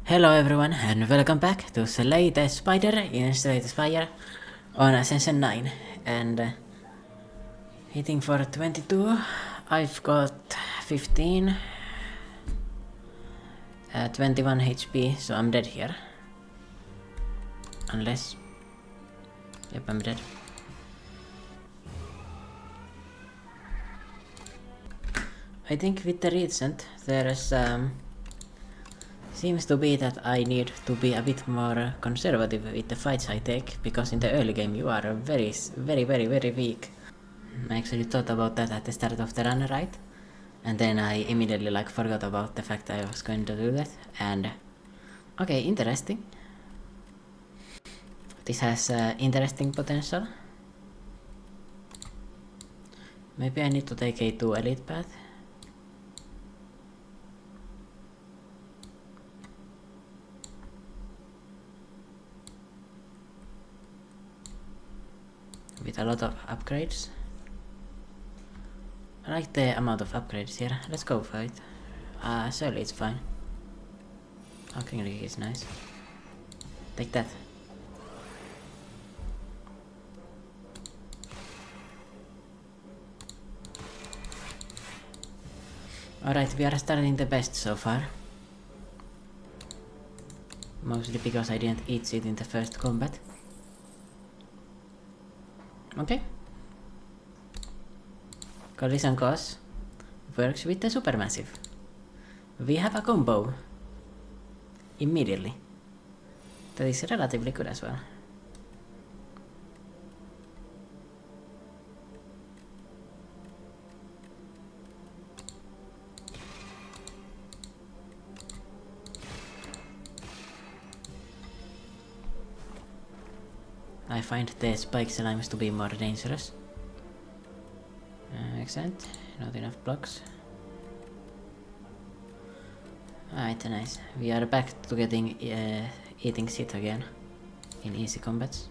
Hello everyone and welcome back to Slate Spider in Slate Spire on Ascension 9 and hitting for 22. I've got 15, 21 HP, so I'm dead here. Unless... Yep, I'm dead. I think with the regent there's seems to be that I need to be a bit more conservative with the fights I take, because in the early game you are very weak. I actually thought about that at the start of the run, right? And then I immediately forgot about the fact I was going to do that, and... Okay, interesting. This has interesting potential. Maybe I need to take a 2 elite path. With a lot of upgrades. I like the amount of upgrades here. Let's go for it. Surely it's fine. Oh, King Rick is nice. Take that. Alright, we are starting the best so far. Mostly because I didn't eat it in the first combat. Okay. Collision Cause works with the Supermassive. We have a combo. Immediately. That is relatively good as well. I find the spike slimes to be more dangerous. Excellent. Not enough blocks. Alright, nice. We are back to getting eating shit again in easy combats.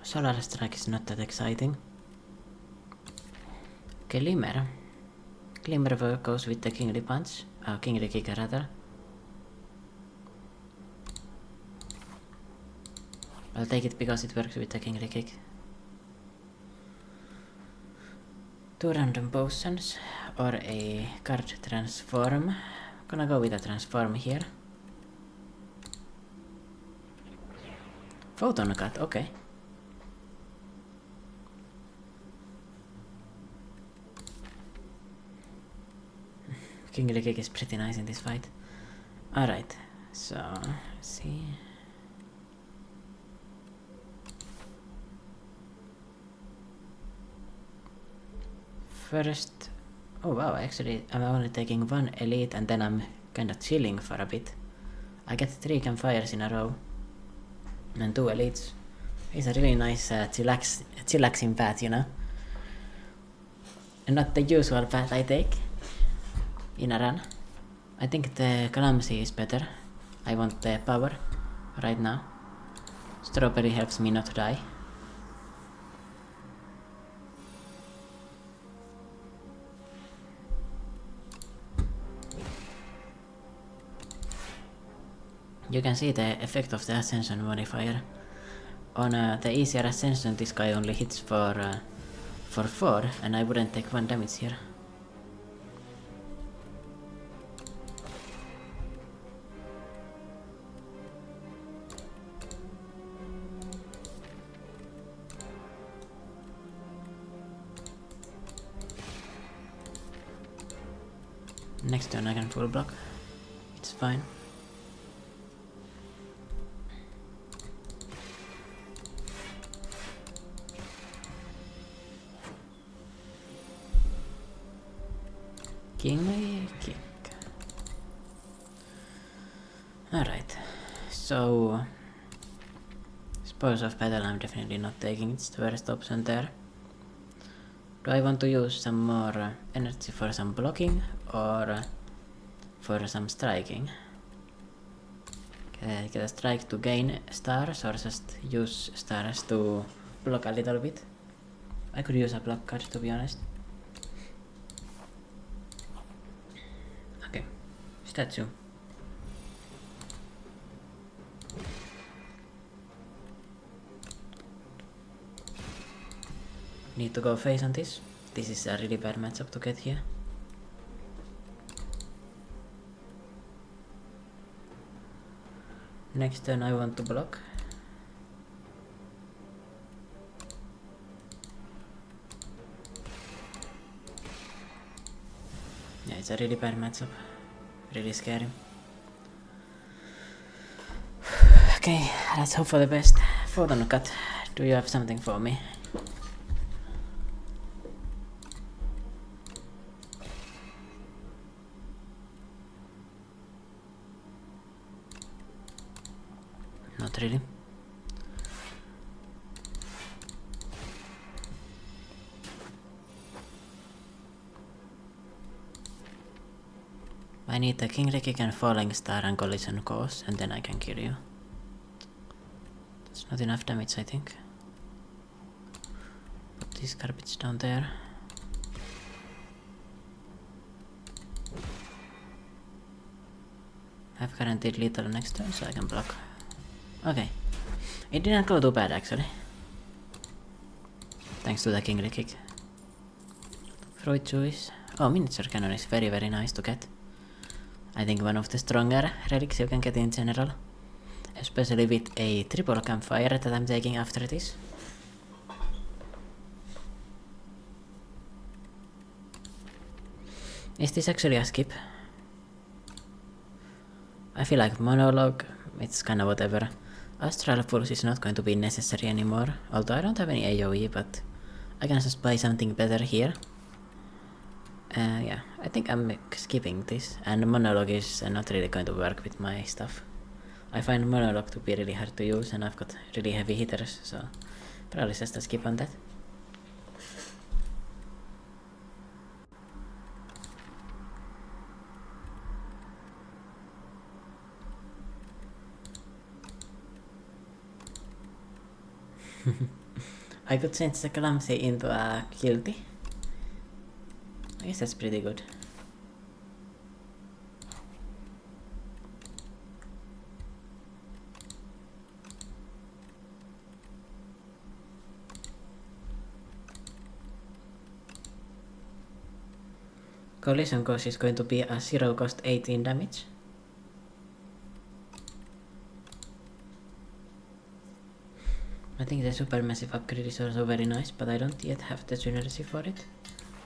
Solar Strike is not that exciting. Glimmer. Glimmer goes with the Kingly Punch. Kingly Kick rather. I'll take it because it works with the Kingly Kick. 2 random potions or a card transform. Gonna go with a transform here. Photon cut, okay. Kingly Kick is pretty nice in this fight. Alright, so let's see. First... Oh wow, actually I'm only taking 1 elite and then I'm kinda chilling for a bit. I get 3 campfires in a row. And 2 elites. It's a really nice chillaxing path, you know? And not the usual path I take in a run. I think the Calamity is better. I want the power right now. Strawberry helps me not die. You can see the effect of the Ascension modifier. On the easier Ascension this guy only hits for 4 and I wouldn't take 1 damage here. Next turn I can full block. It's fine. Kingly Kick. Alright. So Spoils of Battle, I'm definitely not taking. It's the worst option there. Do I want to use some more energy for some blocking or for some striking? Get a strike to gain stars or just use stars to block a little bit? I could use a block card, to be honest. Okay, statue. Need to go face on this. This is a really bad matchup to get here. Next turn I want to block. Yeah, it's a really bad matchup. Really scary. Okay, let's hope for the best. Photon cut, do you have something for me? Not really. I need the King Ricky and Falling Star and Collision Course, and then I can kill you. That's not enough damage, I think. Put this garbage down there. I've guaranteed lethal next turn, so I can block. Okay. It didn't go too bad, actually. Thanks to the King Ricky. Fruit Juice. Oh, Miniature Cannon is very, very nice to get. I think one of the stronger relics you can get in general. Especially with a triple campfire that I'm taking after this. Is this actually a skip? I feel like Monologue, it's kinda whatever. Astral Pulse is not going to be necessary anymore, although I don't have any AoE, but I can just buy something better here. Yeah, I think I'm skipping this, and Monologue is not really going to work with my stuff. I find Monologue to be really hard to use, and I've got really heavy hitters, so probably just a skip on that. I could change the Clumsy into a Guilty. I guess that's pretty good. Collision Course is going to be a 0 cost 18 damage. I think the Supermassive upgrade is also very nice, but I don't yet have the synergy for it.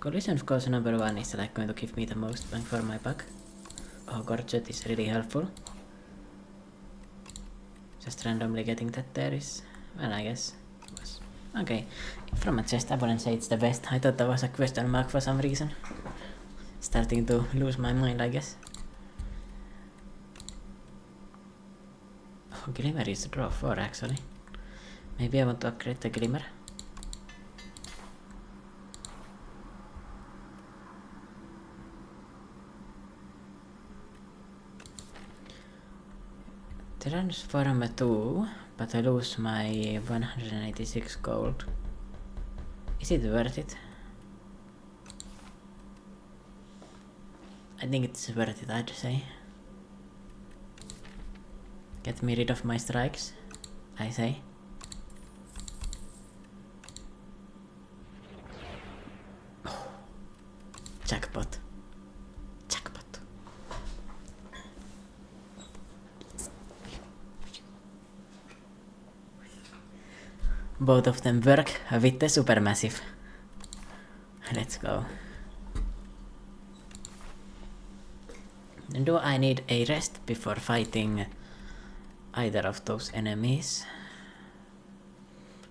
Collision Course number 1 is like going to give me the most bang for my buck. Oh, Gorget is really helpful. Just randomly getting that there is, well, I guess it was. Okay, from a chest I wouldn't say it's the best. I thought that was a question mark for some reason. Starting to lose my mind, I guess. Oh, Glimmer is draw 4 actually. Maybe I want to upgrade the Glimmer. Transform 2, but I lose my 186 gold. Is it worth it? I think it's worth it, I'd say. Get me rid of my strikes, I say. Oh. Jackpot. Jackpot. Both of them work with the Supermassive. Let's go. Do I need a rest before fighting either of those enemies?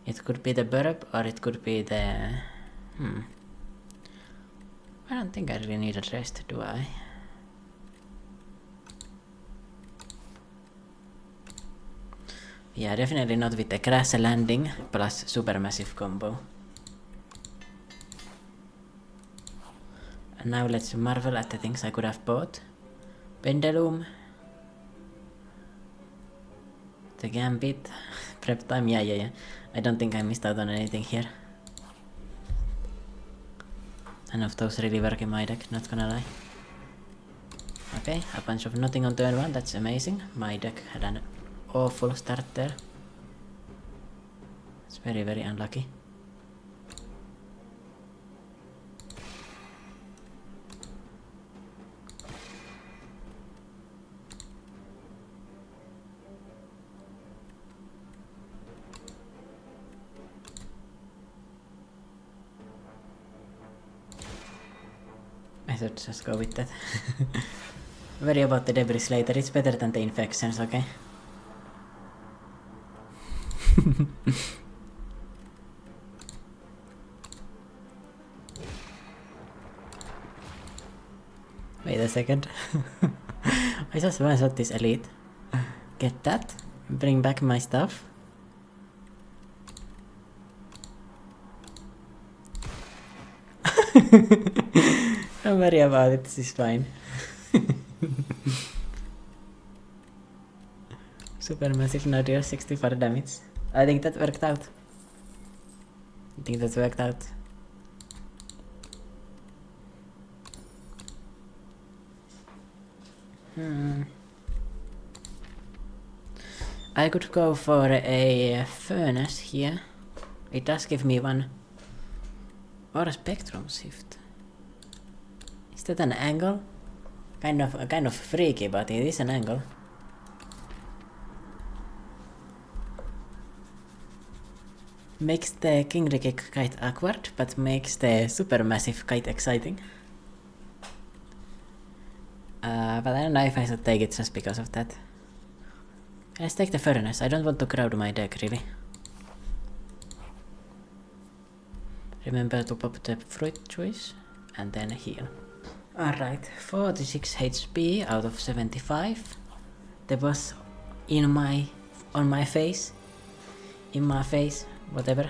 It could be the burp or it could be the... I don't think I really need a rest, do I? Yeah, definitely not with the crash landing plus supermassive combo. And now let's marvel at the things I could have bought. Pendulum. The Gambit. Prep time, yeah. I don't think I missed out on anything here. None of those really work in my deck, not gonna lie. Okay, a bunch of nothing on turn 1, that's amazing. My deck had an awful start there. It's very, very unlucky. I should just go with that. Worry about the debris later, it's better than the infections, okay? Wait a second. I just one-shot this elite. Get that. Bring back my stuff. Don't worry about it, this is fine. Supermassive now deals 64 damage. I think that worked out. I could go for a furnace here. It does give me one. Or a spectrum shift. Is that an angle? Kind of freaky, but it is an angle. Makes the kingly kick quite awkward, but makes the supermassive quite exciting. But I don't know if I should take it just because of that. Let's take the furnace. I don't want to crowd my deck, really. Remember to pop the fruit juice and then heal. Alright, 46 HP out of 75. That was on my face. In my face, whatever.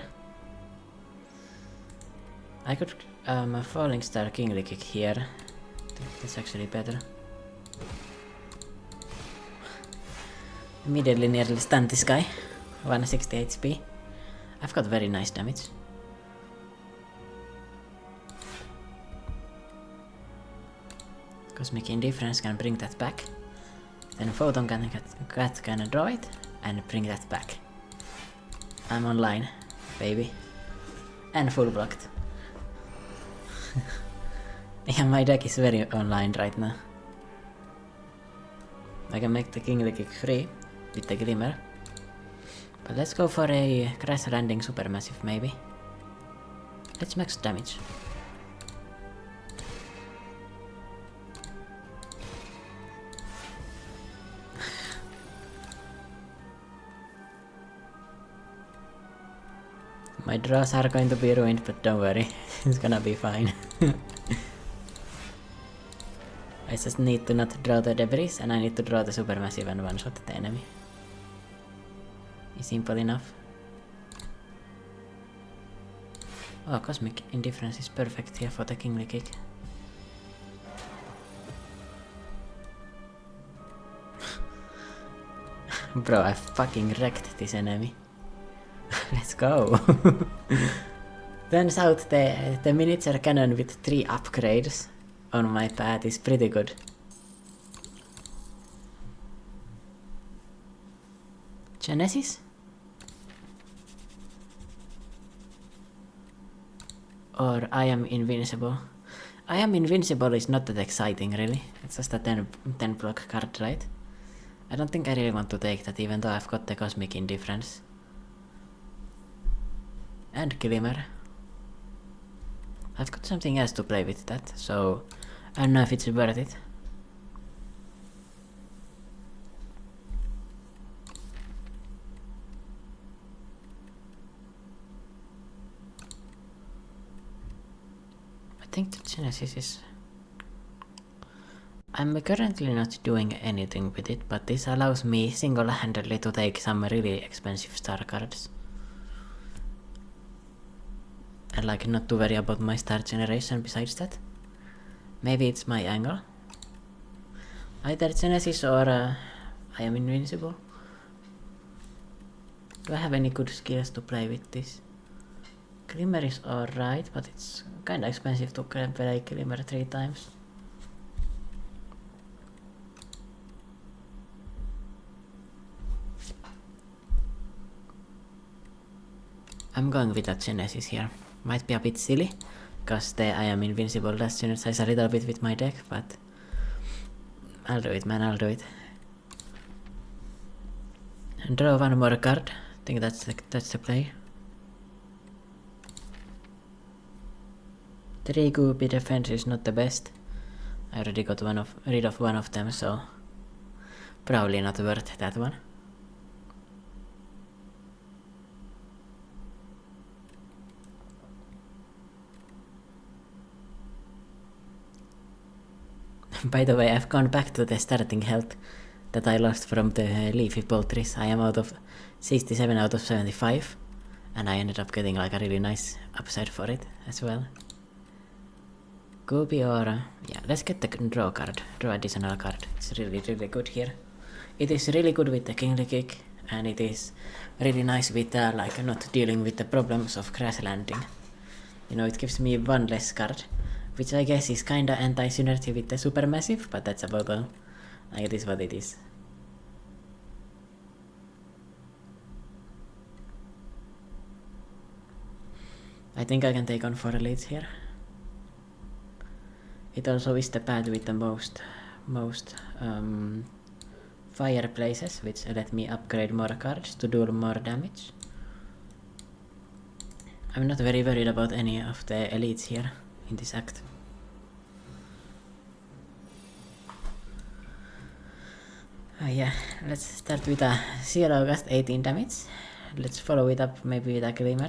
I could a falling star kingly kick here. I think that's actually better. Immediately nearly stunned this guy. 160 HP. I've got very nice damage. Cosmic Indifference can bring that back. Then Photon can draw it and bring that back. I'm online, baby. And full blocked. Yeah, my deck is very online right now. I can make the kingly kick free with the Glimmer. But let's go for a crash landing supermassive maybe. Let's max damage. My draws are going to be ruined, but don't worry, it's gonna be fine. I just need to not draw the debris, and I need to draw the supermassive and one-shot the enemy. It's simple enough. Oh, Cosmic Indifference is perfect here for the kingly kick. Bro, I fucking wrecked this enemy. Let's go! Turns out the miniature cannon with 3 upgrades on my path is pretty good. Genesis? Or I am invincible. I am invincible is not that exciting really. It's just a 10 block card, right? I don't think I really want to take that even though I've got the Cosmic Indifference. And Glimmer. I've got something else to play with that, so I don't know if it's worth it. I think the Genesis is... I'm currently not doing anything with it, but this allows me single-handedly to take some really expensive star cards. And like not to worry about my star generation besides that. Maybe it's my angle. Either Genesis or I am invincible. Do I have any good skills to play with this? Glimmer is alright, but it's kinda expensive to play Glimmer 3 times. I'm going with a Genesis here. Might be a bit silly, cause I am invincible does synergize a little bit with my deck, but I'll do it, man, I'll do it. And draw one more card. I think that's the play. 3 goopy defense is not the best. I already got rid of one of them, so probably not worth that one. By the way, I've gone back to the starting health that I lost from the leafy poultries. I am out of 67 out of 75, and I ended up getting like a really nice upside for it as well. Goopy or yeah, let's get the draw card, draw additional card. It's really good here. It is really good with the kingly kick, and it is really nice with like not dealing with the problems of crash landing. You know, it gives me one less card, which I guess is kinda anti-synergy with the supermassive, but that's about all. It is what it is. I think I can take on 4 leads here. It also is the pad with the most fireplaces, which let me upgrade more cards to do more damage. I'm not very worried about any of the elites here in this act. Yeah, let's start with a 0 cast 18 damage. Let's follow it up maybe with a Glimmer.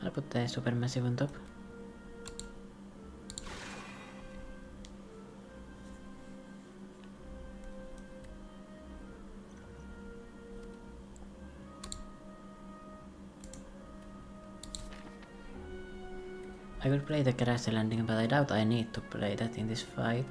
I'll put the supermassive on top. I could play the crash landing, but I doubt I need to play that in this fight.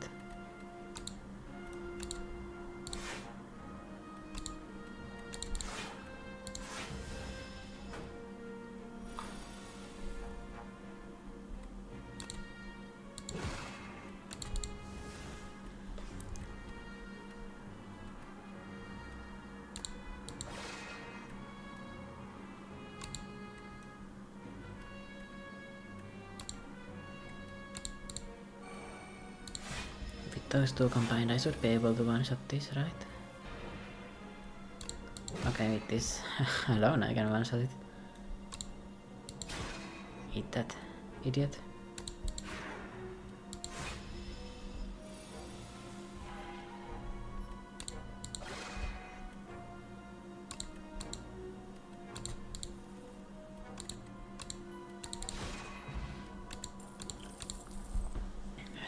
Those two combined, I should be able to one-shot this, right? Okay, with this alone I can one-shot it. Eat that, idiot.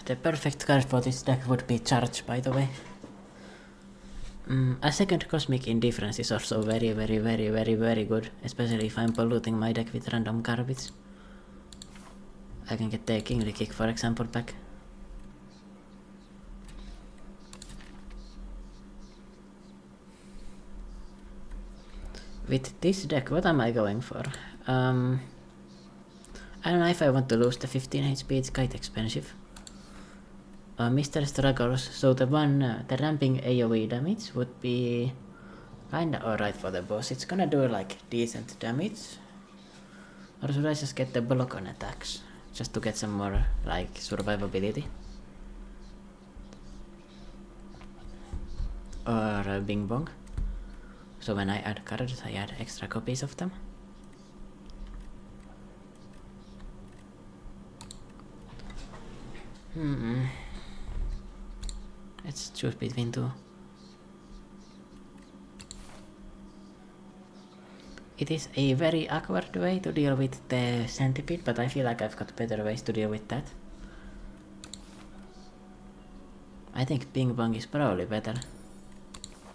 The perfect card for this deck would be Charge, by the way. A second Cosmic Indifference is also very good, especially if I'm polluting my deck with random garbage. I can get the Kingly Kick, for example, back. With this deck, what am I going for? I don't know if I want to lose the 15 HP, it's quite expensive. Mr. Struggles, so the ramping AoE damage would be kinda alright for the boss. It's gonna do like decent damage. Or should I just get the block on attacks? Just to get some more like survivability. Or Bing Bong. So when I add cards, I add extra copies of them. Let's choose between two. It is a very awkward way to deal with the centipede, but I feel like I've got better ways to deal with that. I think ping pong is probably better.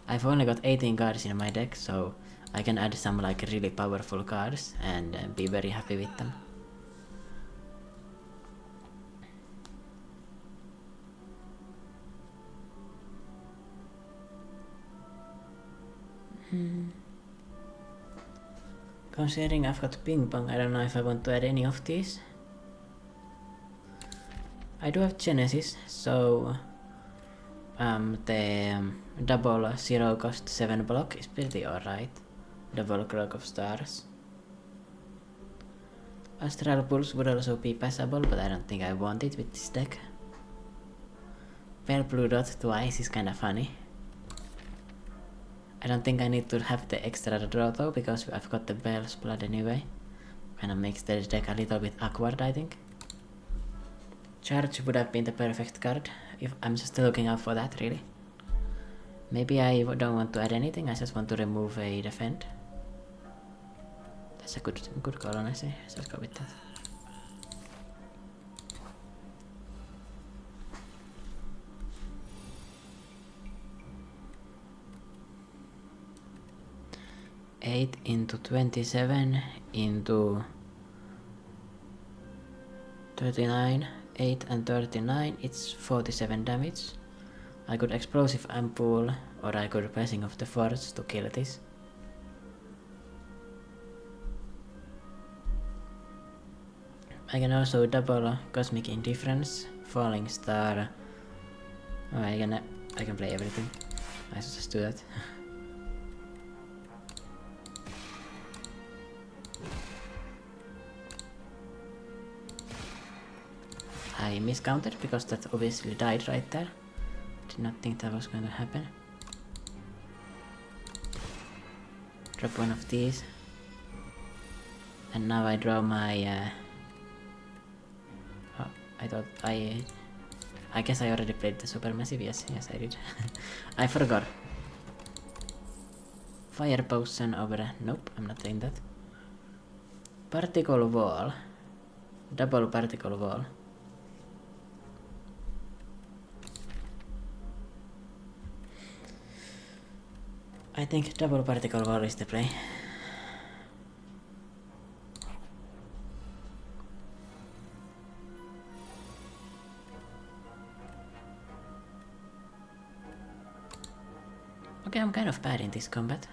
I've only got 18 cards in my deck, so I can add some like really powerful cards and be very happy with them. Considering I've got ping pong, I don't know if I want to add any of these. I do have Genesis, so the double 0 cost 7 block is pretty alright. Double Cloak of Stars. Astral Pulse would also be passable, but I don't think I want it with this deck. Pale Blue Dot twice is kinda funny. I don't think I need to have the extra draw though, because I've got the Bell's Blood anyway. Kinda makes the deck a little bit awkward, I think. Charge would have been the perfect card, if I'm just looking out for that, really. Maybe I don't want to add anything, I just want to remove a defend. That's a good call, honestly. Let's go with that. Eight into 27 into 39. 8 and 39, it's 47 damage. I could Explosive Ampoule, or I could Blessing of the Forge to kill this. I can also double Cosmic Indifference, Falling Star. Oh, I can play everything. I should just do that. I miscounted because that obviously died right there. Did not think that was going to happen. Drop one of these. And now I draw my... Oh, I thought I guess I already played the Supermassive. Yes I did. I forgot. Fire Potion over... Nope, I'm not doing that. Particle Wall. Double Particle Wall. I think double Particle Wall is the play. Okay, I'm kind of bad in this combat.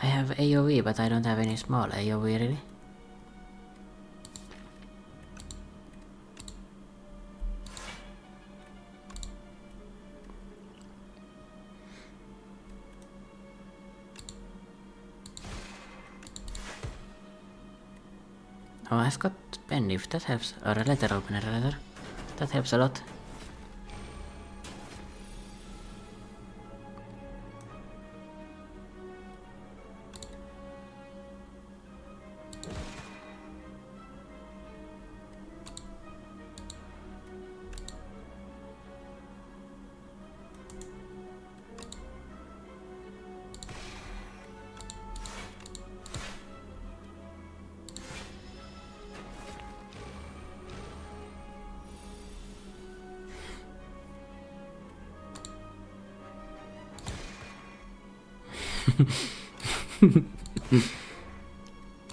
I have AoE, but I don't have any small AoE really. Oh, I've got pen if that helps, or a letter opener rather. That helps a lot.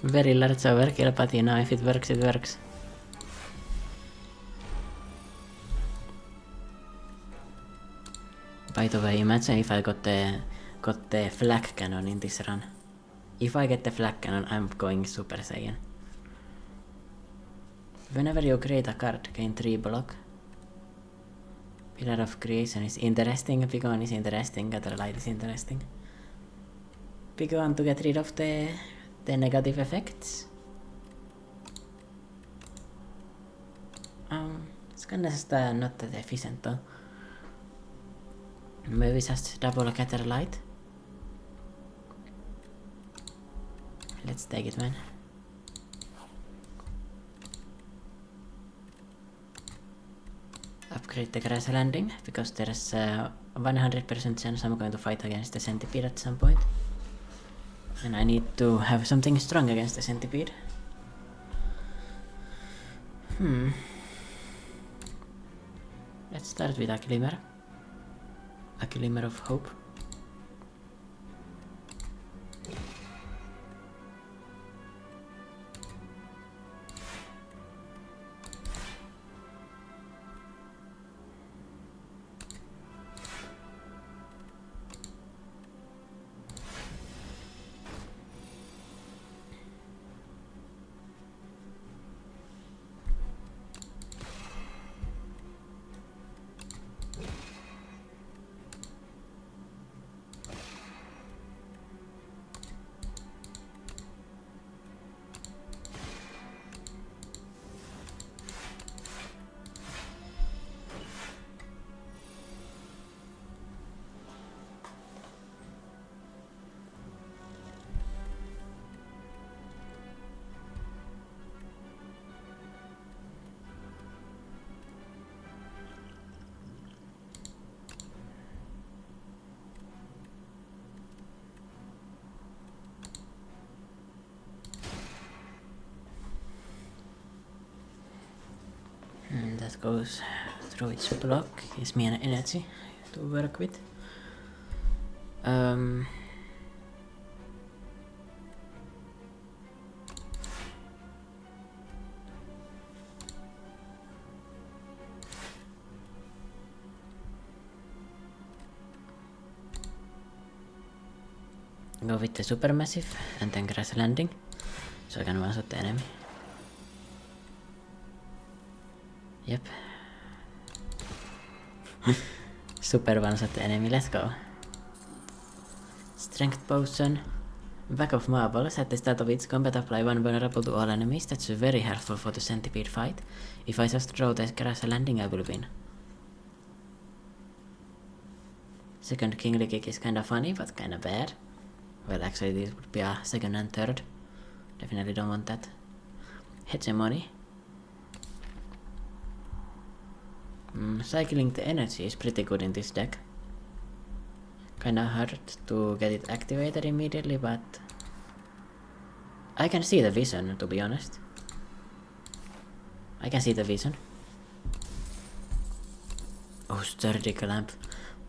Very large overkill, but you know, if it works, it works. By the way, imagine if I got the flak cannon in this run. If I get the flak cannon, I'm going Super Saiyan. Whenever you create a card, gain 3 block. Pillar of Creation is interesting, Big One is interesting, Gather Light is interesting. Big One to get rid of the negative effects. It's kinda just not that efficient though. Maybe just double Gather Light. Let's take it, man. Upgrade the grass landing, because there's a 100% chance I'm going to fight against the centipede at some point. And I need to have something strong against the centipede. Let's start with a glimmer. A glimmer of hope. And that goes through its block, gives me an energy to work with. Go with the supermassive and then grass landing, so I can one-shot the enemy. Yep. Super one-shot the enemy, let's go. Strength potion. Back of marbles. At the start of its combat, apply one vulnerable to all enemies. That's very helpful for the centipede fight. If I just throw the grass landing, I will win. Second kingly kick is kinda funny, but kinda bad. Well, actually this would be a second and third. Definitely don't want that. Hegemony. Cycling the energy is pretty good in this deck. Kinda hard to get it activated immediately, but I can see the vision, to be honest. I can see the vision. Oh, sturdy clamp.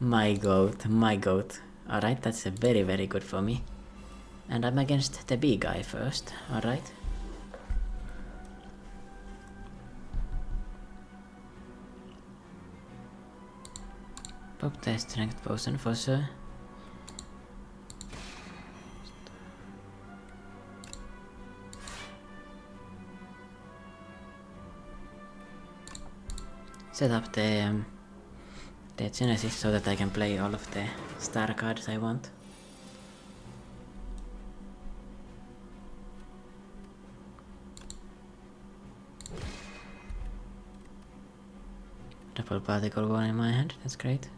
My goat, my goat. Alright, that's very, very good for me. And I'm against the big guy first, alright. Pop the strength potion for sure. Set up the Genesis so that I can play all of the star cards I want. Double particle one in my hand, that's great.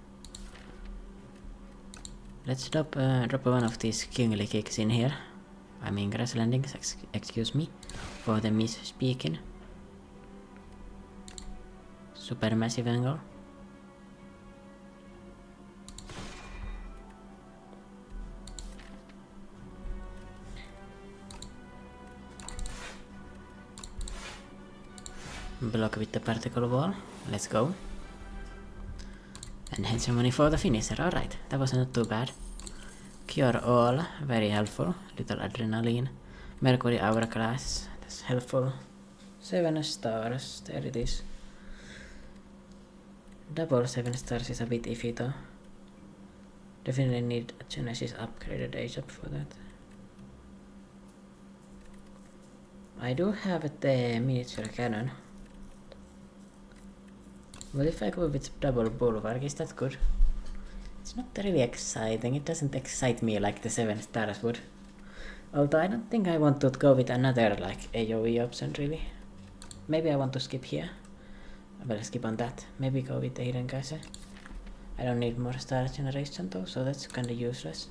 Let's drop one of these kingly kicks in here. I mean grass landings, excuse me for the misspeaking. Super massive angle. Block with the particle wall. Let's go. And hegemony for the finisher. Alright, that was not too bad. Cure all, very helpful. Little adrenaline. Mercury hourglass, that's helpful. 7 stars, there it is. Double 7 stars is a bit iffy though. Definitely need a Genesis upgraded ASAP for that. I do have the miniature cannon. But if I go with double bulwark, is that good? It's not really exciting. It doesn't excite me like the 7 stars would. Although I don't think I want to go with another like AoE option really. Maybe I want to skip here. I will skip on that. Maybe go with Aiden Kaiser. I don't need more star generation though, so that's kinda useless.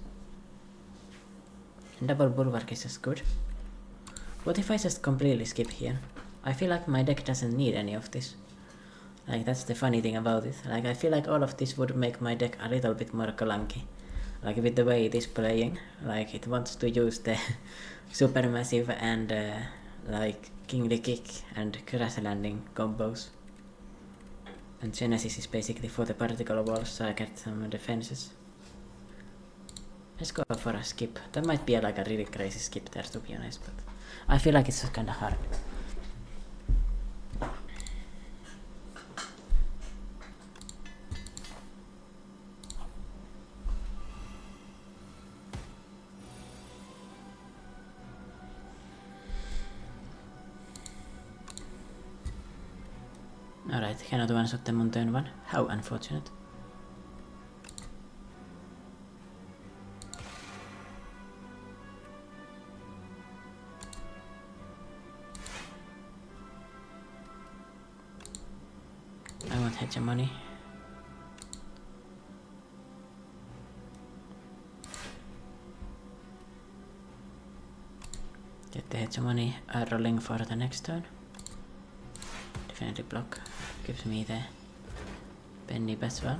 And double bulwark is just good. What if I just completely skip here? I feel like my deck doesn't need any of this. Like that's the funny thing about it. Like I feel like all of this would make my deck a little bit more clunky. Like with the way it is playing. Like it wants to use the supermassive and like kingly kick and crash landing combos. And Genesis is basically for the particle walls, so I get some defenses. Let's go for a skip. That might be like a really crazy skip there to be honest, but I feel like it's just kinda hard. Alright, cannot one-shot them on turn 1. How unfortunate. I want hegemony. Get the hegemony rolling for the next turn. Definitely block. Gives me the penny as well.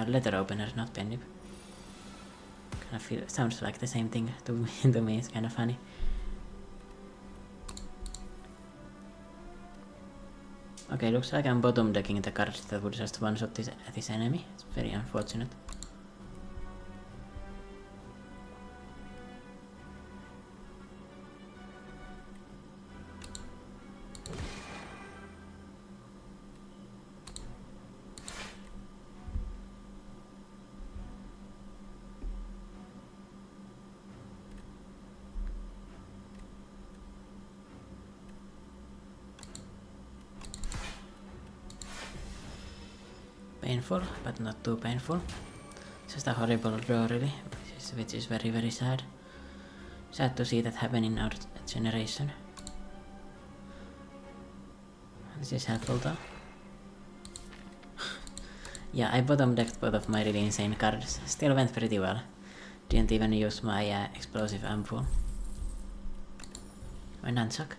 Letter opener, not penny. Kinda feel sounds like the same thing to me. It's kinda funny. Okay, looks like I'm bottom decking the cards that would just one-shot this enemy. It's very unfortunate. Painful, but not too painful. Just a horrible draw really, which is very very sad. Sad to see that happen in our generation. This is helpful though. Yeah, I bottom decked both of my really insane cards. Still went pretty well. Didn't even use my explosive ampoule. My nunchuck.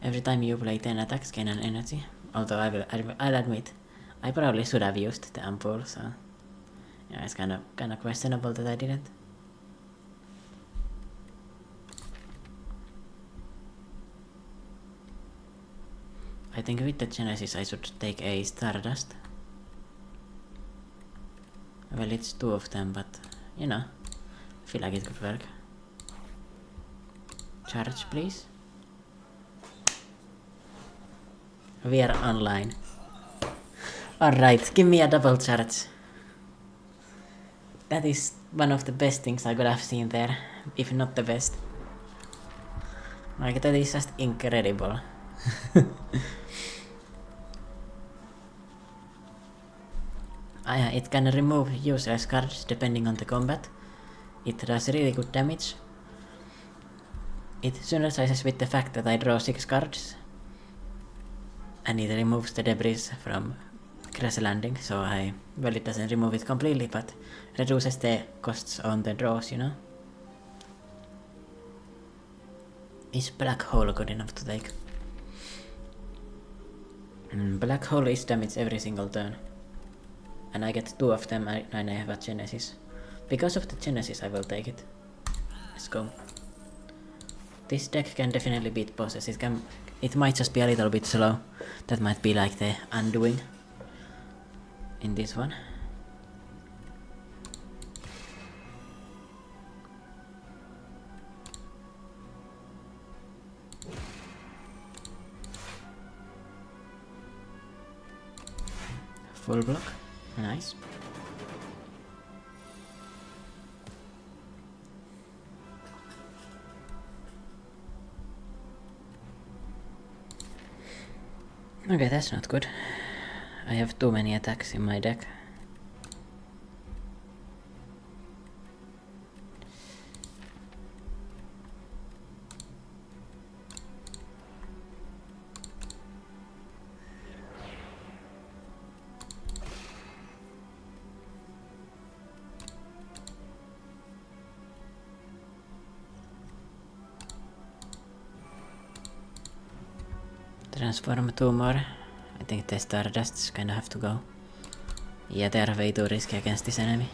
Every time you play 10 attacks, gain an energy. Although I'll admit, I probably should have used the ampoule, so yeah, it's kinda questionable that I didn't. I think with the Genesis I should take a Stardust. Well, it's 2 of them, but you know, I feel like it could work. Charge, please. We are online. Alright, give me a double charge. That is one of the best things I could have seen there, if not the best. Like, that is just incredible. It can remove useless cards depending on the combat. It does really good damage. It synergizes with the fact that I draw 6 cards. And it removes the debris from crash landing, so well, it doesn't remove it completely, but reduces the costs on the draws, you know? Is Black Hole good enough to take? Black Hole is damage every single turn. And I get 2 of them and I have a Genesis. Because of the Genesis I will take it. Let's go. This deck can definitely beat bosses. It might just be a little bit slow. That might be like the undoing in this one. Full block. Nice. Okay, that's not good. I have too many attacks in my deck. Transform 2 more. I think the Stardusts kinda have to go. Yeah, they are way too risky against this enemy.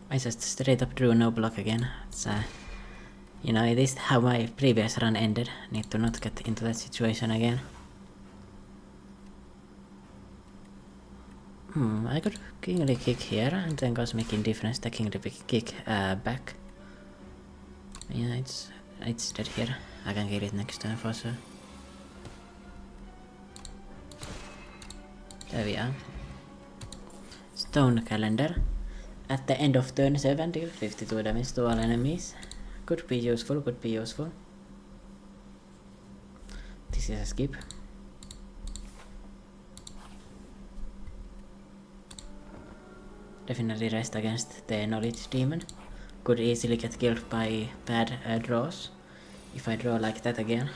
I just straight up drew no block again. It's, you know, it is how my previous run ended. Need to not get into that situation again. I could kingly kick here and then cosmic indifference the kingly kick back. Yeah, it's dead here. I can kill it next turn for sure. There we are. Stone calendar. At the end of turn 7, deal 52 damage to all enemies. Could be useful, could be useful. This is a skip. Definitely rest against the knowledge demon. Could easily get killed by bad draws if I draw like that again.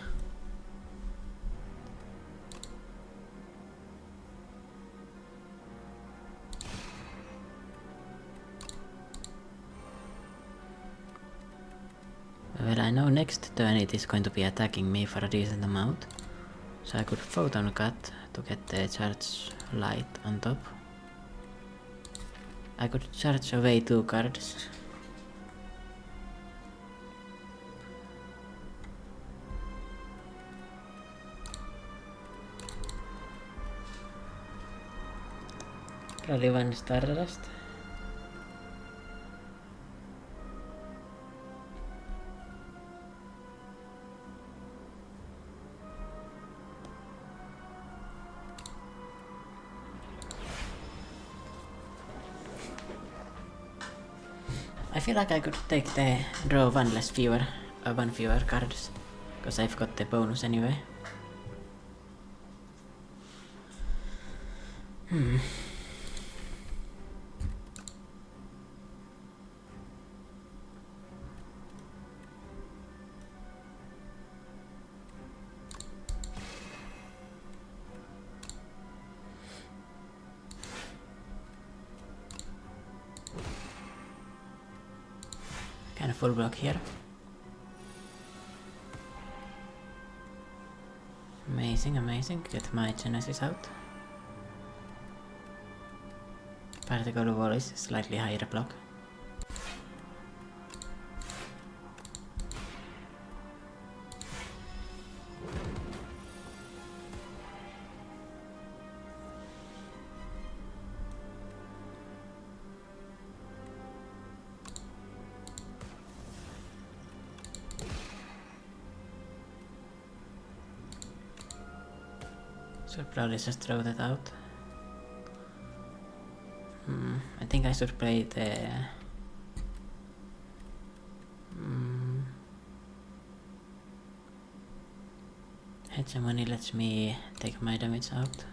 Well, I know next turn it is going to be attacking me for a decent amount, so I could photon cut to get the charge light on top. I could charge away 2 cards. Probably 1 Stardust. I feel like I could take the draw one fewer cards, because I've got the bonus anyway. Kind of full block here. Amazing, amazing. Get my Genesis out. Particle wall is slightly higher block. So probably just throw that out. I think I should play the... Hegemony lets me take my damage out.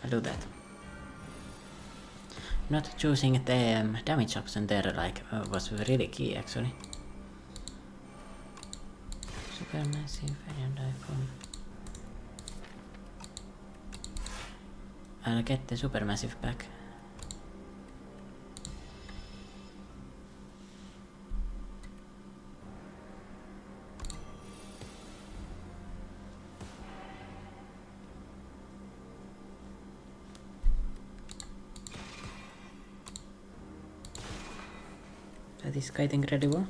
I'll do that. Not choosing the damage option there was really key actually. Supermassive and iPhone. I'll get the supermassive back. That is quite incredible.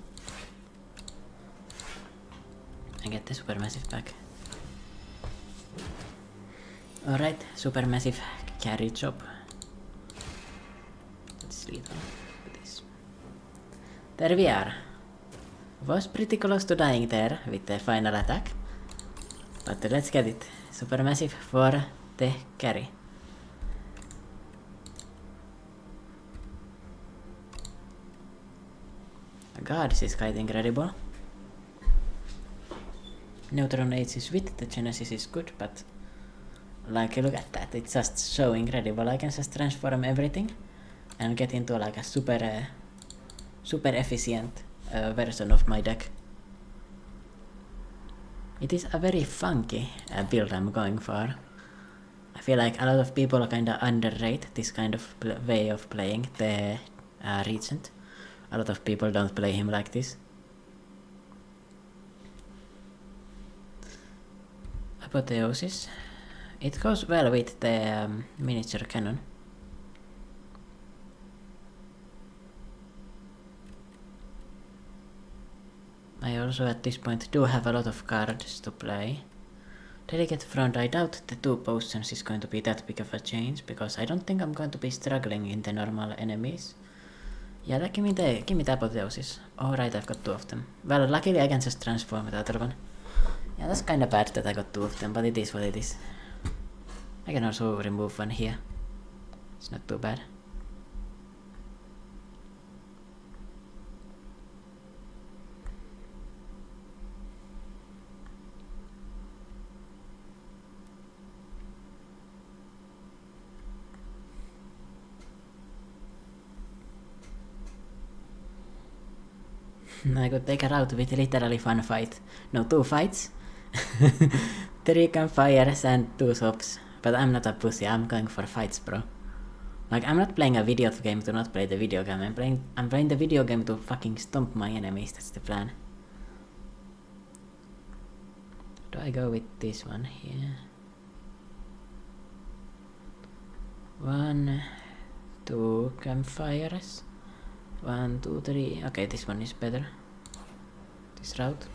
I get the supermassive back. Alright, supermassive carry chop. Let's lethal with this. There we are. Was pretty close to dying there with the final attack. But let's get it. Supermassive for the carry. God, this is quite incredible. Neutron Ages with the Genesis is good, but like look at that, it's just so incredible. I can just transform everything and get into like a super efficient version of my deck. It is a very funky build I'm going for. I feel like a lot of people kinda underrate this kind of way of playing the regent. A lot of people don't play him like this. Apotheosis. It goes well with the miniature cannon. I also at this point do have a lot of cards to play. Delicate Front, I doubt the 2 potions is going to be that big of a change, because I don't think I'm going to be struggling in the normal enemies. Yeah, like, give me the Apotheosis. Alright, I've got 2 of them. Well, luckily I can just transform the other one. Yeah, that's kinda bad that I got 2 of them, but it is what it is. I can also remove one here. It's not too bad. I could take a route with literally fun fight. No, 2 fights. 3 campfires and 2 swaps. But I'm not a pussy, I'm going for fights, bro. Like, I'm not playing a video game to not play the video game. I'm playing the video game to fucking stomp my enemies, that's the plan. Do I go with this one here? 1, 2 campfires. 1, 2, 3. Okay, this one is better. This route.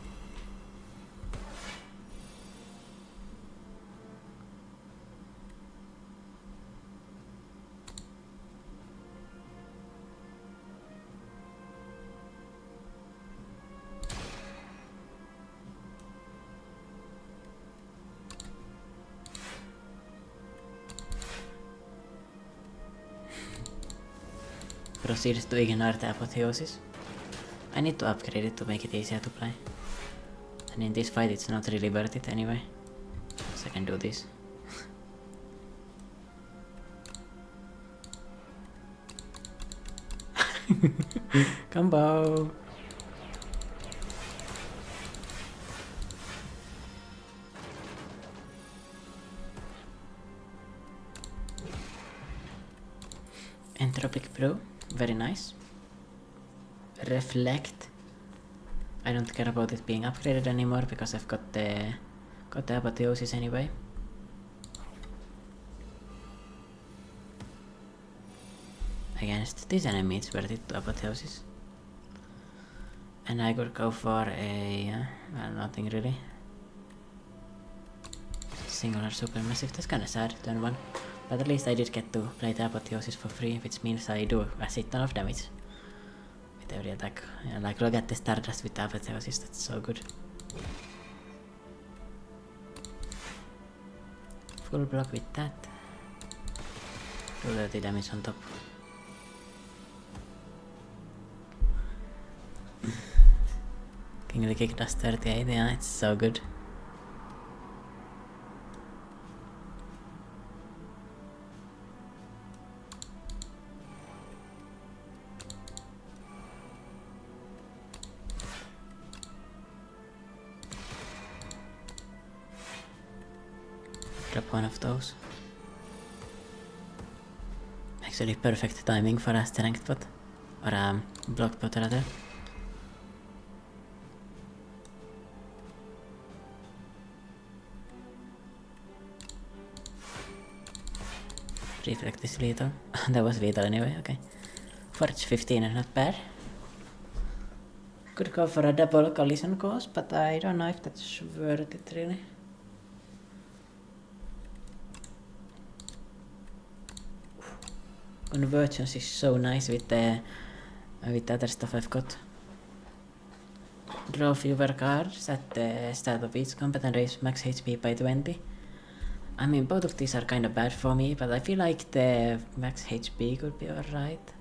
Proceeds to ignore the Apotheosis. I need to upgrade it to make it easier to play. And in this fight it's not really worth it anyway. So I can do this. Combo! Entropic Brew. Very nice. Reflect. I don't care about it being upgraded anymore because I've got the Apotheosis anyway. Against this enemy it's worth it to Apotheosis. And I could go for a... well, nothing really. Singular Supermassive, that's kinda sad, turn 1. But at least I did get to play the Apotheosis for free, which means I do a shit ton of damage with every attack. Yeah, like, look at the Stardust with the Apotheosis, that's so good. Full block with that. 230 damage on top. Kingly Kick does 38, yeah, it's so good. Drop one of those. Actually perfect timing for a strength pot. Or a block pot rather. Reflect is lethal. That was lethal anyway, okay. Forge 15, not bad. Could go for a double collision course, but I don't know if that's worth it really. Convergence is so nice with the other stuff I've got. Draw fewer cards at the start of each combat and raise max HP by 20. I mean, both of these are kinda bad for me, but I feel like the max HP could be alright.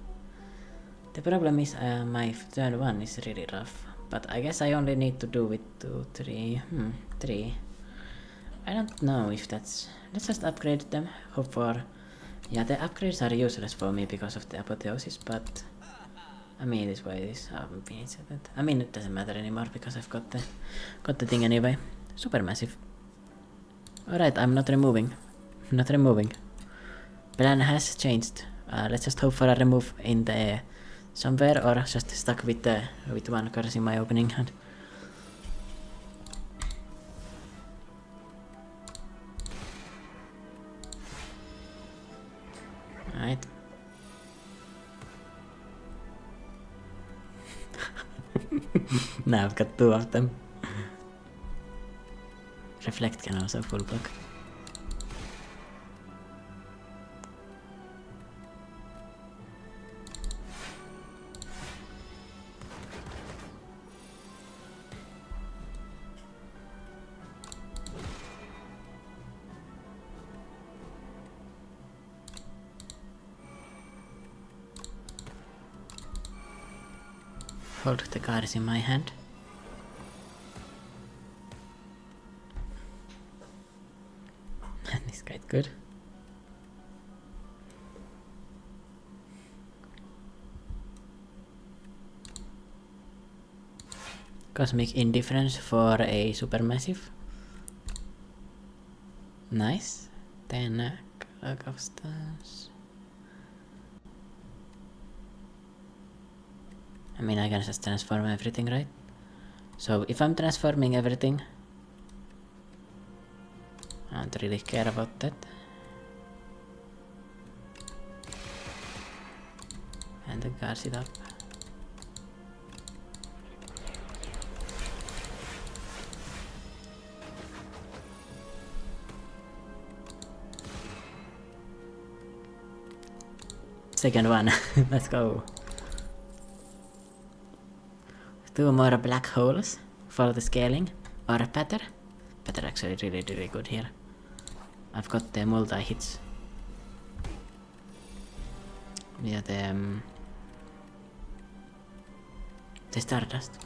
The problem is my turn 1 is really rough, But I guess I only need to do with 2, 3. 3. I don't know if that's... Let's just upgrade them. Hope for... Yeah, the upgrades are useless for me because of the apotheosis, but... I mean, it is what it is. I mean, it doesn't matter anymore because I've got the thing anyway. Supermassive. Alright, I'm not removing. Not removing. Plan has changed. Let's just hope for a remove in the somewhere, or just stuck with one curse in my opening hand. Alright. Now I've got 2 of them. Reflect can also full block. Hold the cards in my hand. This is quite good. Cosmic Indifference for a supermassive. Nice. 10 of stars. I mean, I can just transform everything, right? So if I'm transforming everything, I don't really care about that. And the guards it up. Second one, let's go. 2 more black holes for the scaling, or a pattern. Pattern actually really good here. I've got the multi-hits. Yeah, the Stardust.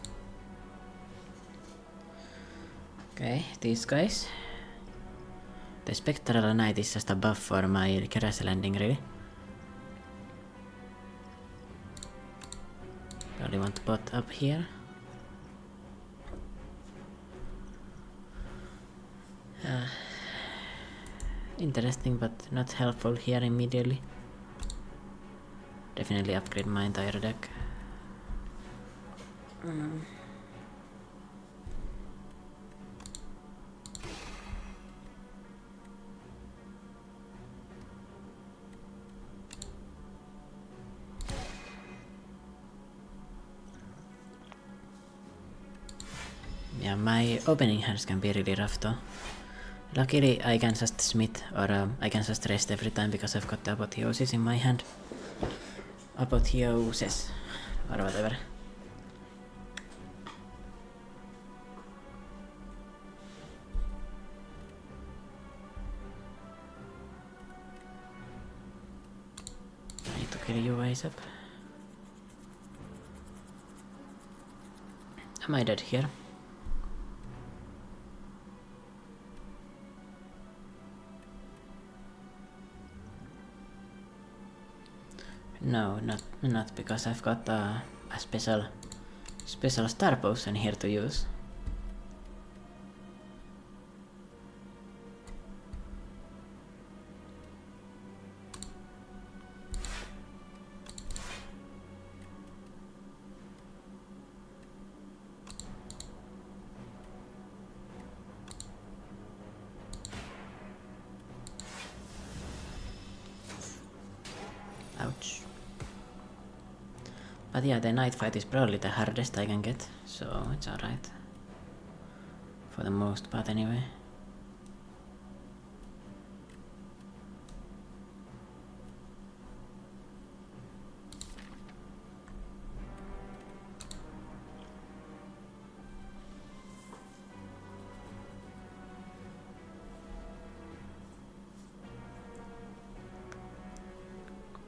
Okay, these guys. The Spectral Knight is just a buff for my crash landing, really. Probably want to put up here. Interesting, but not helpful here immediately. Definitely upgrade my entire deck. Yeah, my opening hands can be really rough though. Luckily I can just smith, or I can just rest every time because I've got the apotheosis in my hand. Apotheosis, or whatever. I need to kill you guys up. Am I dead here? No, not because I've got a special star potion here to use. Ouch. But yeah, the night fight is probably the hardest I can get, so it's alright. For the most part anyway.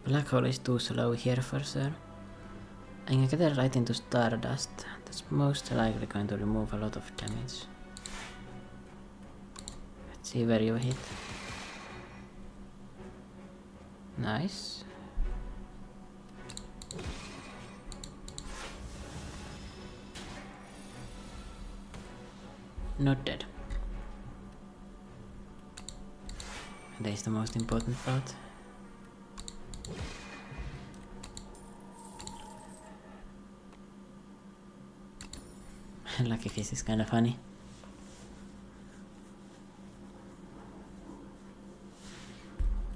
Black hole is too slow here for sure. I'm gonna get it right into Stardust. That's most likely going to remove a lot of damage. Let's see where you hit. Nice. Not dead. That is the most important part. Lucky Fish is kinda funny.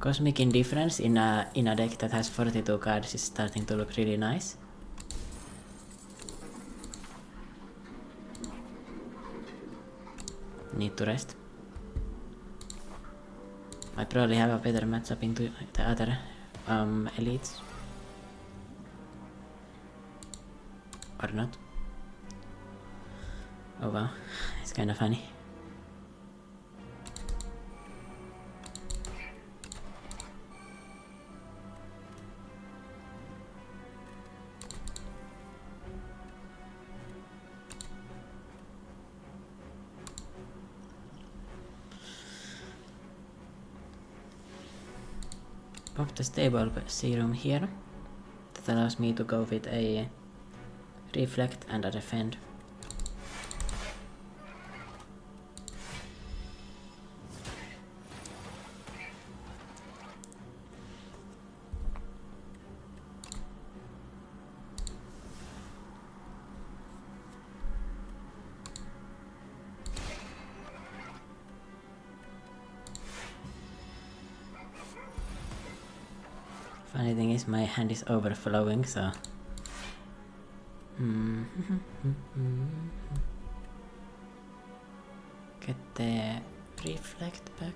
Cosmic Indifference in a deck that has 42 cards is starting to look really nice. Need to rest. I probably have a better matchup into the other elites. Or not. Oh wow, it's kinda funny. Pop the stable serum here. That allows me to go with a reflect and a defend. Funny thing is my hand is overflowing, so... Get the reflect back.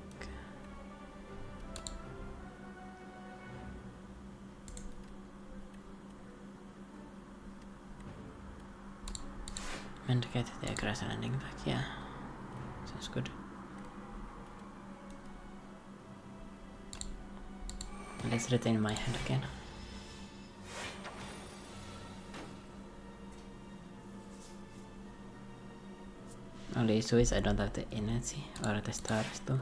And get the grass landing back, yeah. Sounds good. Let's retain my hand again. Only issue is I don't have the energy or the stars to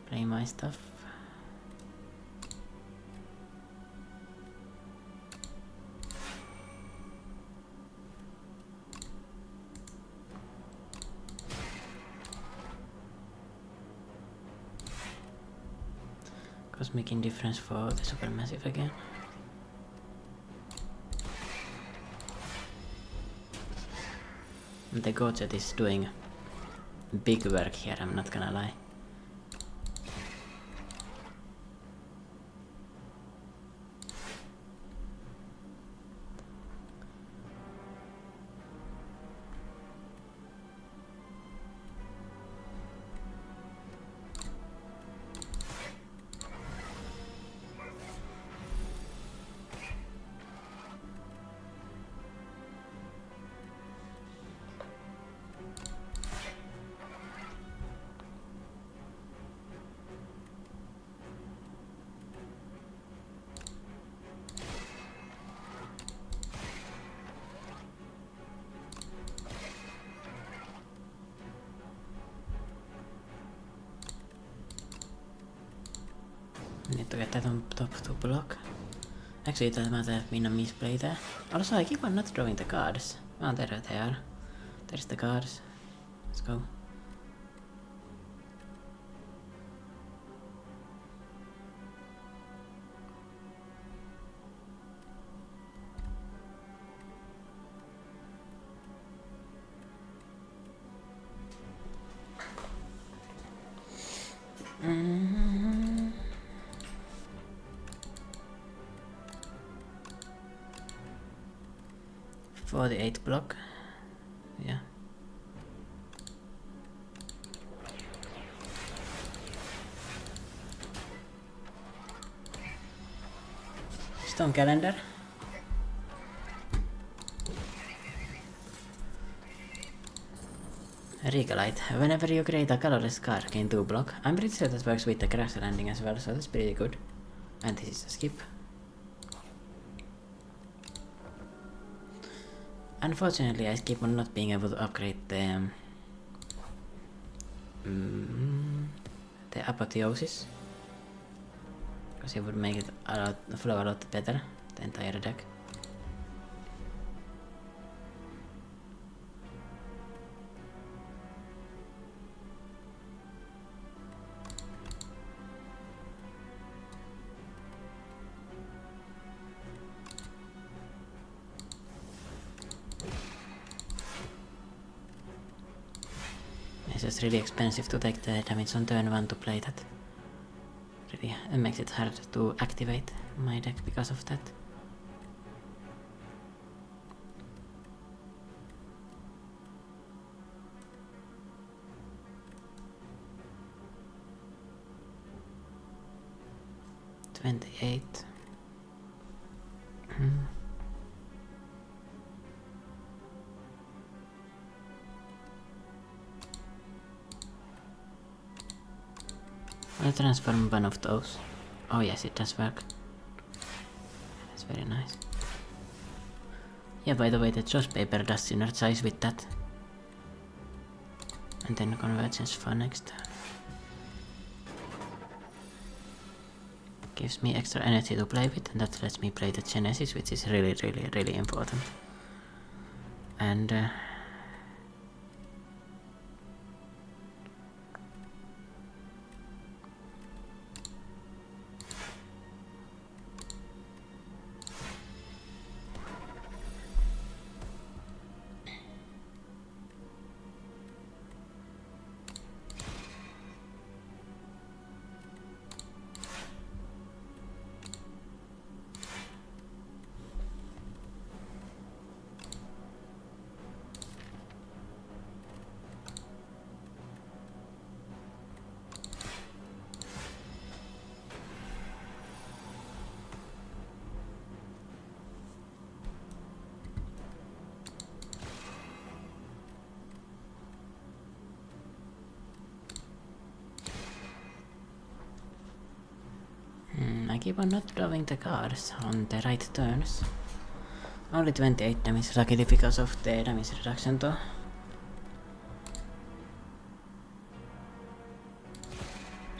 play my stuff. Cosmic Indifference for the Supermassive again. The Godset is doing big work here, I'm not gonna lie. Need to get that on top to block. Actually, that might have been a misplay there. Also, I keep on not drawing the cards. Oh, there they are. There's the cards. Let's go. Mm-hmm. 48 block. Yeah. Stone calendar. Regalite. Whenever you create a colorless card, gain 2 block. I'm pretty sure that works with the crash landing as well, so that's pretty good. And this is a skip. Unfortunately, I keep on not being able to upgrade the apotheosis, because it would make it flow a lot better, the entire deck. It's just really expensive to take the damage on turn 1 to play that. Really, it makes it hard to activate my deck because of that. $28. I'll transform one of those. Oh yes, it does work. That's very nice. Yeah, by the way, the choice paper does synergize with that. And then convergence for next turn. Gives me extra energy to play with, and that lets me play the Genesis, which is really important. And I keep on not drawing the cards on the right turns. Only 28 damage, luckily because of the damage reduction though.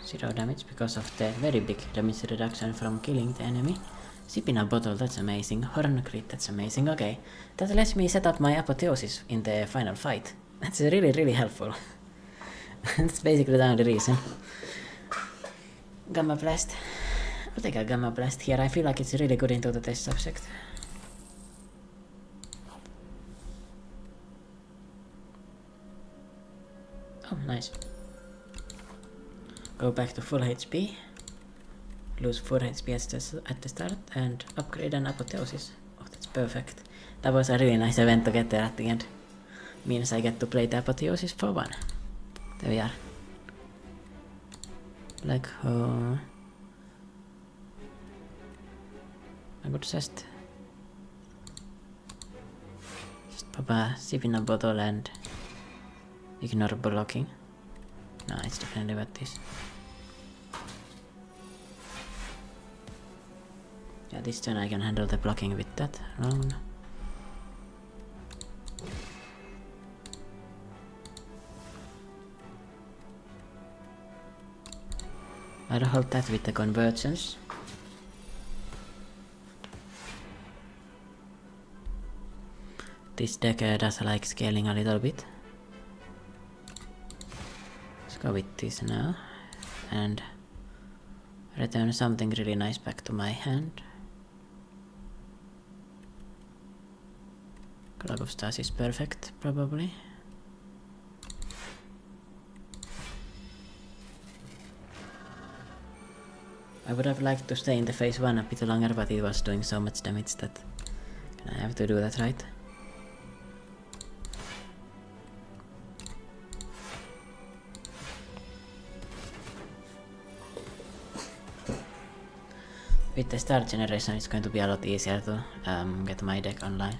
Zero damage because of the very big damage reduction from killing the enemy. Sip in a bottle, that's amazing. Horn crit, that's amazing. Okay, that lets me set up my apotheosis in the final fight. That's really helpful. That's basically the only reason. Gamma Blast. I'll take a Gamma Blast here. I feel like it's really good into the test subject. Oh, nice. Go back to full HP. Lose 4 HP at the start and upgrade an apotheosis. Oh, that's perfect. That was a really nice event to get there at the end. Means I get to play the apotheosis for 1. There we are. Black hole. I could just pop a sip in a bottle and ignore blocking. No, it's definitely worth this. Yeah, this turn I can handle the blocking with that alone. I'll hold that with the convergence. This deck does like scaling a little bit. Let's go with this now and return something really nice back to my hand. Clock of Stars is perfect, probably. I would have liked to stay in the phase 1 a bit longer, but it was doing so much damage that I have to do that right. With the start generation it's going to be a lot easier to get my deck online.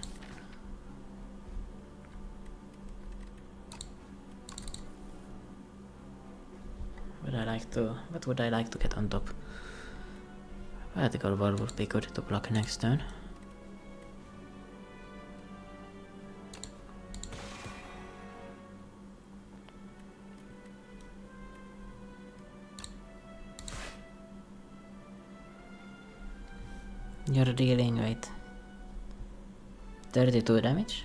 What would I like to get on top? Vertical Wall would be good to block next turn. You're dealing, wait, 32 damage?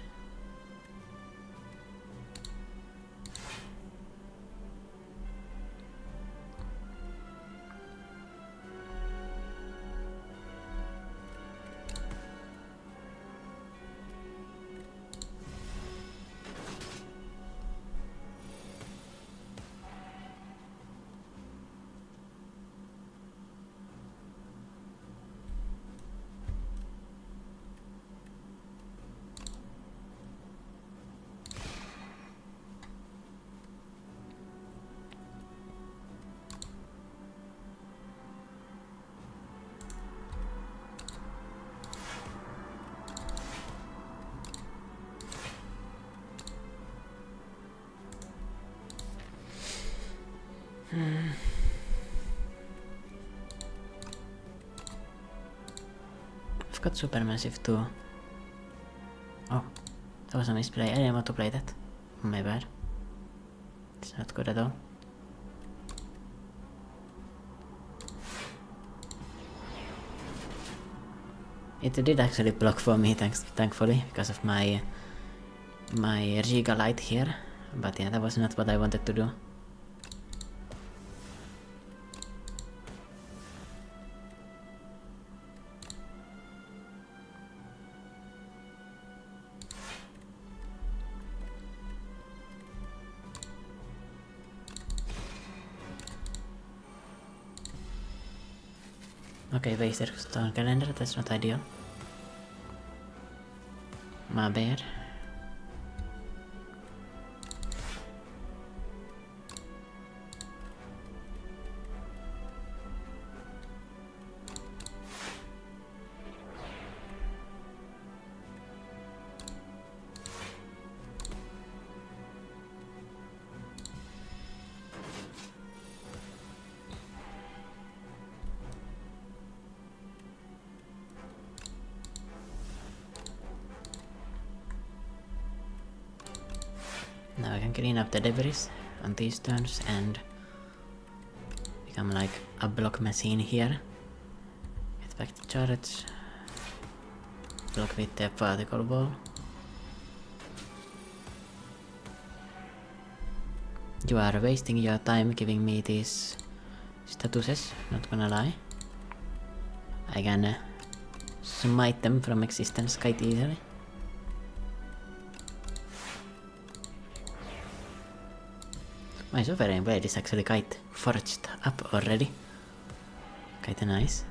I've got Supermassive too. Oh, that was a misplay. I didn't want to play that. My bad. It's not good at all. It did actually block for me, thankfully, because of my Giga Light here. But yeah, that was not what I wanted to do. Okay, wasted stone calendar, that's not ideal. My bad. Now I can clean up the debris on these turns and become like a block machine here. Get back to charge. Block with the particle ball. You are wasting your time giving me these statuses, not gonna lie. I can smite them from existence quite easily. My Sovereign Blade is actually quite forged up already. Kinda nice.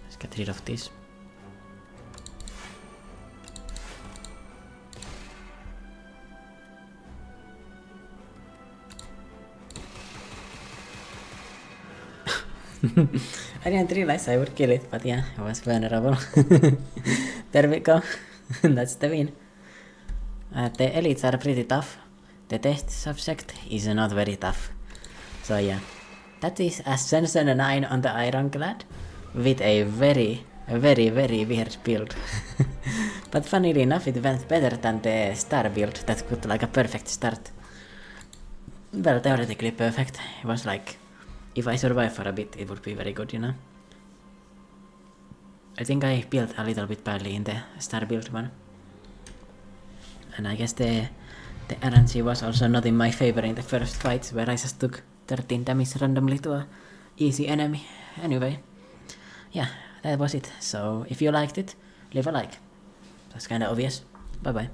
Let's get rid of this. I didn't realize I would kill it, but yeah, it was vulnerable. There we go. That's the win. The elites are pretty tough. The test subject is not very tough. So yeah, that is Ascension 9 on the Ironclad with a very weird build. But funnily enough, it went better than the Star build that got like a perfect start. Well, theoretically perfect. It was like, if I survive for a bit, it would be very good, you know? I think I built a little bit badly in the Star build one. And I guess the RNG was also not in my favor in the first fight, where I just took 13 damage randomly to a easy enemy. Anyway, yeah, that was it. So if you liked it, leave a like. That's kinda obvious. Bye bye.